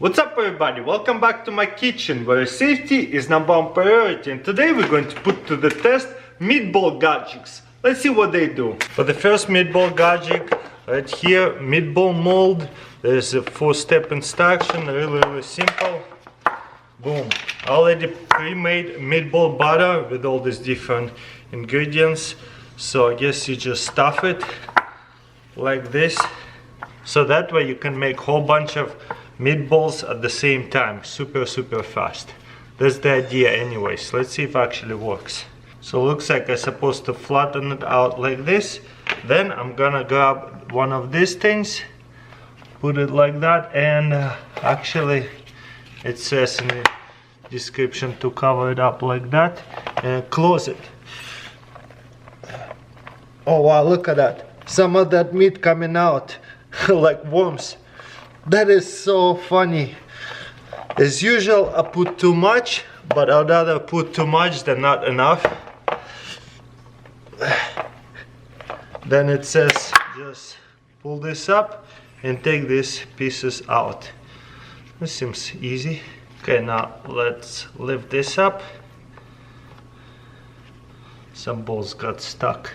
What's up everybody, welcome back to my kitchen where safety is number one priority, and today we're going to put to the test meatball gadgets. Let's see what they do. For the first meatball gadget, right here, meatball mold. There's a 4-step instruction, really simple. Boom, already pre-made meatball butter with all these different ingredients. So I guess you just stuff it like this, so that way you can make a whole bunch of meatballs at the same time, super fast. That's the idea anyways. Let's see if it actually works. So it looks like I'm supposed to flatten it out like this. Then I'm gonna grab one of these things, put it like that, and actually it says in the description to cover it up like that and close it. Oh wow, look at that. Some of that meat coming out like worms. That is so funny. As usual, I put too much, but I'd rather put too much than not enough. Then it says just pull this up and take these pieces out. This seems easy. Okay, now let's lift this up. Some balls got stuck.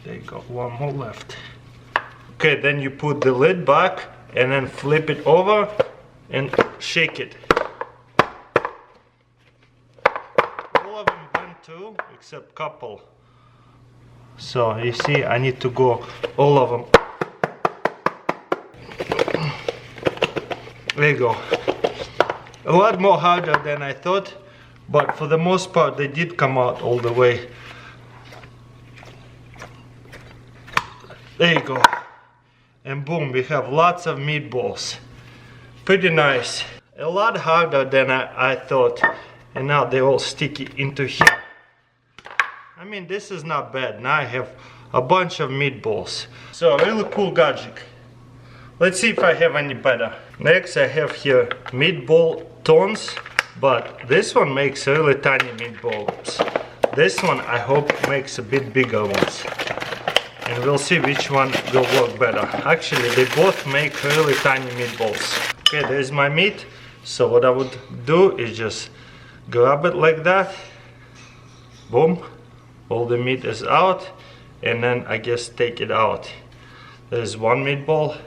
There you go, one more left. Okay, then you put the lid back and then flip it over and shake it. All of them went too, except couple. So you see, I need to go all of them. There you go. A lot more harder than I thought, but for the most part they did come out all the way. There you go. And boom, we have lots of meatballs. Pretty nice. A lot harder than I thought. And now they're all sticky into here. I mean, this is not bad. Now I have a bunch of meatballs. So, really cool gadget. Let's see if I have any better. Next I have here meatball tongs. But this one makes really tiny meatballs. This one I hope makes a bit bigger ones. And we'll see which one will work better. Actually, they both make really tiny meatballs. Okay, there's my meat. So what I would do is just grab it like that. Boom. All the meat is out. And then I guess take it out. There's one meatball.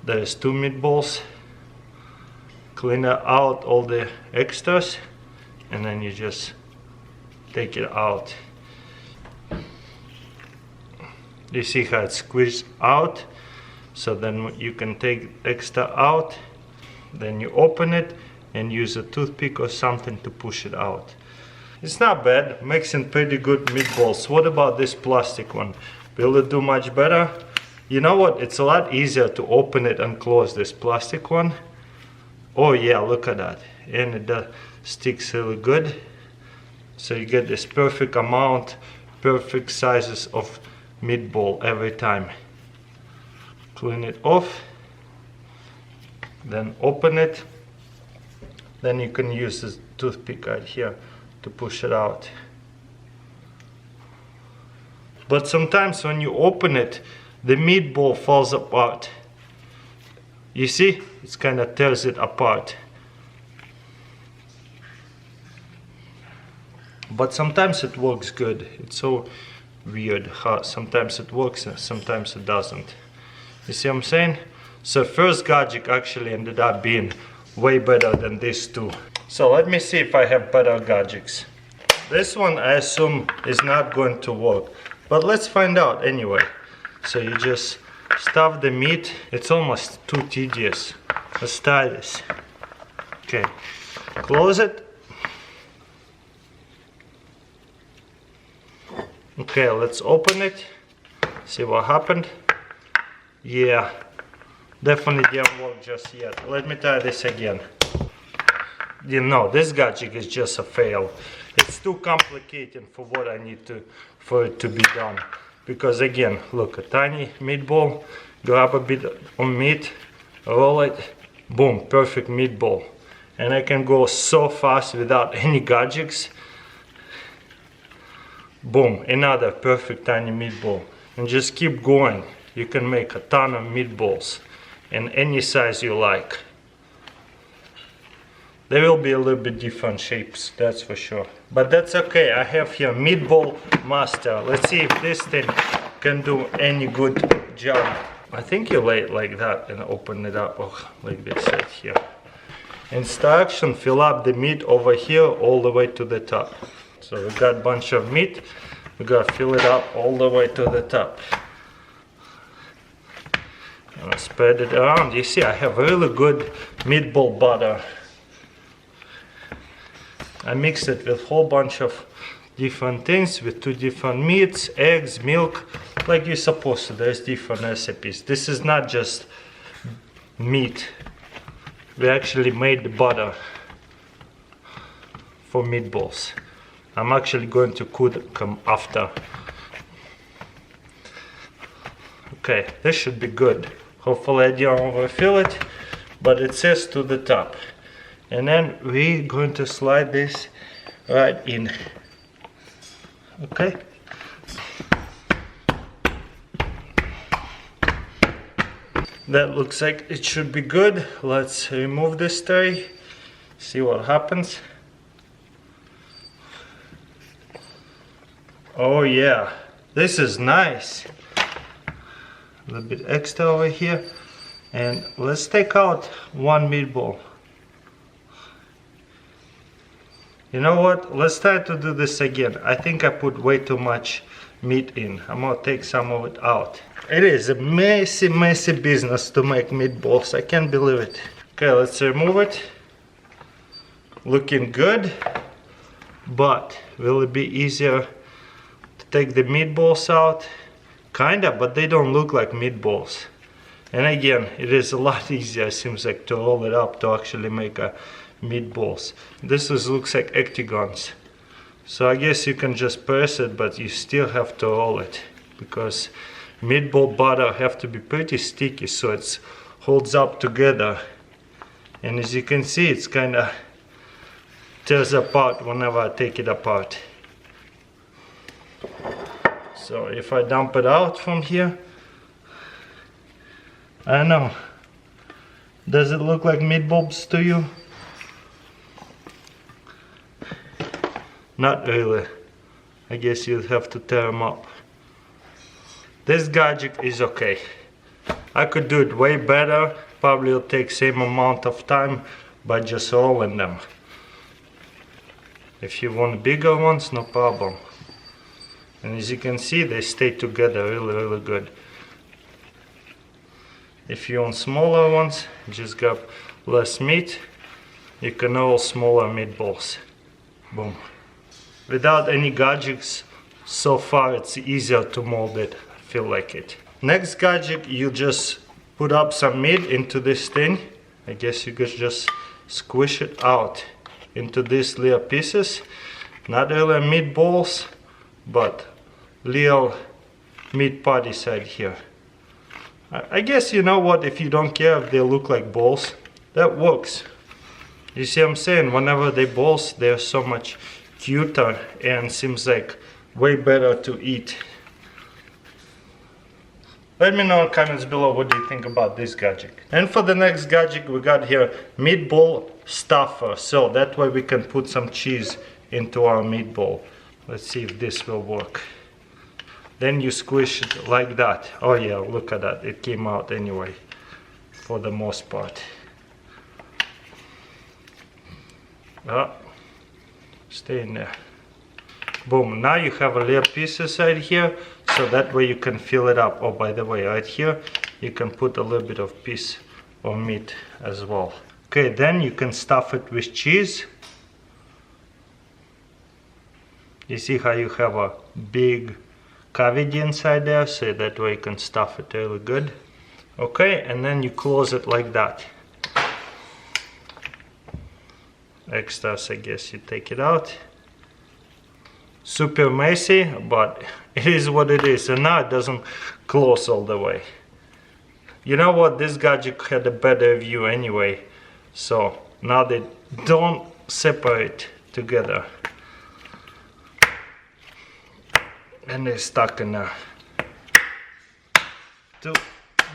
There's two meatballs. Clean out all the extras. And then you just take it out. You see how it's squeezed out, so then you can take extra out, then you open it and use a toothpick or something to push it out. It's not bad, making pretty good meatballs. What about this plastic one? Will it do much better? You know what, it's a lot easier to open it and close this plastic one. Oh yeah, look at that, and it sticks really good. So you get this perfect amount, perfect sizes of meatball every time. Clean it off, then open it, then you can use this toothpick right here to push it out. But sometimes when you open it, the meatball falls apart. You see, it kind of tears it apart. But sometimes it works good. It's so weird how sometimes it works and sometimes it doesn't. You see what I'm saying? So first gadget actually ended up being way better than these two. So let me see if I have better gadgets. This one I assume is not going to work, but let's find out anyway. So you just stuff the meat. It's almost too tedious. Let's try this. Okay, close it. Okay, let's open it, see what happened. Yeah, definitely didn't work just yet. Let me try this again. You know, this gadget is just a fail. It's too complicated for what I need for it to be done. Because again, look, a tiny meatball, grab a bit of meat, roll it, boom, perfect meatball. And I can go so fast without any gadgets. Boom, another perfect tiny meatball. And just keep going. You can make a ton of meatballs. in any size you like. There will be a little bit different shapes, that's for sure. But that's okay, I have here Meatball Master. Let's see if this thing can do any good job. I think you lay it like that and open it up, like this right here. Instruction, fill up the meat over here all the way to the top. So we got a bunch of meat, we gotta fill it up all the way to the top. And I spread it around. You see, I have really good meatball butter. I mixed it with a whole bunch of different things, with 2 different meats, eggs, milk, like you're supposed to. There's different recipes. This is not just meat. We actually made the butter for meatballs. I'm actually going to cook them after. Okay, this should be good. Hopefully I don't overfill it, but it says to the top. And then we're going to slide this right in. Okay. That looks like it should be good. Let's remove this tray, see what happens. Oh yeah, this is nice. A little bit extra over here. And let's take out 1 meatball. You know what? Let's try to do this again. I think I put way too much meat in. I'm gonna take some of it out. It is a messy, messy business to make meatballs. I can't believe it. Okay, let's remove it. Looking good, but will it be easier to take the meatballs out? Kinda, but they don't look like meatballs. And again, it is a lot easier, seems like, to roll it up to actually make a meatballs. This looks like octagons. So I guess you can just press it, but you still have to roll it, because meatball butter have to be pretty sticky so it holds up together. And as you can see, it's kind of tears apart whenever I take it apart. So if I dump it out from here, I don't know, does it look like meatballs to you? Not really. I guess you'd have to tear them up. This gadget is okay. I could do it way better. Probably it'll take same amount of time by just rolling them. If you want bigger ones, no problem. And as you can see, they stay together really good. If you want smaller ones, just grab less meat. You can roll smaller meatballs. Boom. Without any gadgets, so far it's easier to mold it. I feel like it. Next gadget, you just put up some meat into this thing. I guess you could just squish it out into these little pieces. Not really meatballs, but little meat patties right here. I guess, you know what, if you don't care if they look like balls, that works. You see what I'm saying? Whenever they balls, they're so much cuter and seems like way better to eat. Let me know in the comments below what do you think about this gadget. And for the next gadget, we got here meatball stuffer, so that way we can put some cheese into our meatball. Let's see if this will work. Then you squish it like that. Oh yeah, look at that, it came out anyway, for the most part. Stay in there. Boom, now you have a little pieces right here, so that way you can fill it up. Oh, by the way, right here you can put a little bit of piece of meat as well. Okay, then you can stuff it with cheese. You see how you have a big cavity inside there, so that way you can stuff it really good. Okay, and then you close it like that. Extras, I guess you take it out. Super messy, but it is what it is, and now it doesn't close all the way. You know what, this gadget had a better view anyway, so now they don't separate together. And they're stuck in there. To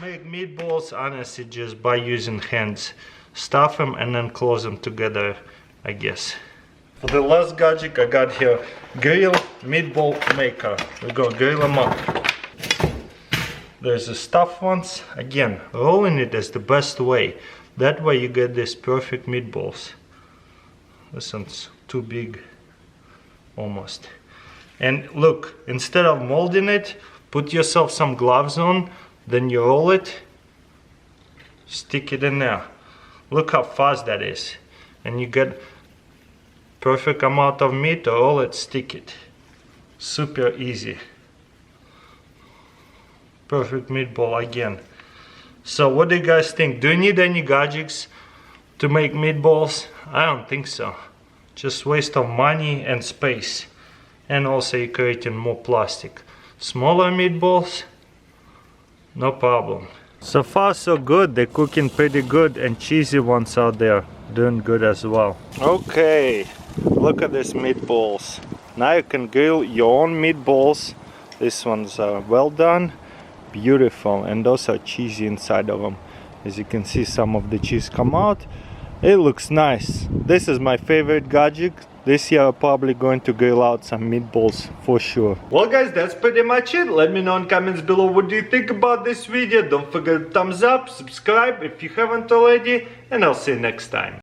Make meatballs honestly just by using hands. Stuff them and then close them together, I guess. For the last gadget I got here, grill meatball maker. We're gonna grill them up. There's the stuffed ones. Again, rolling it is the best way. That way you get these perfect meatballs. This one's too big, almost. And look, instead of molding it, put yourself some gloves on, then you roll it, stick it in there. Look how fast that is. And you get perfect amount of meat, roll it, stick it. Super easy. Perfect meatball again. So what do you guys think? Do you need any gadgets to make meatballs? I don't think so. Just waste of money and space. And also you're creating more plastic. Smaller meatballs, no problem. So far so good. They're cooking pretty good, and cheesy ones out there doing good as well. Okay, look at these meatballs. Now you can grill your own meatballs. These ones are well done, beautiful, and those are cheesy inside of them. As you can see, some of the cheese come out. It looks nice. This is my favorite gadget. This year I'm probably going to grill out some meatballs for sure. Well guys, that's pretty much it. Let me know in comments below what do you think about this video. Don't forget to thumbs up, subscribe if you haven't already, and I'll see you next time.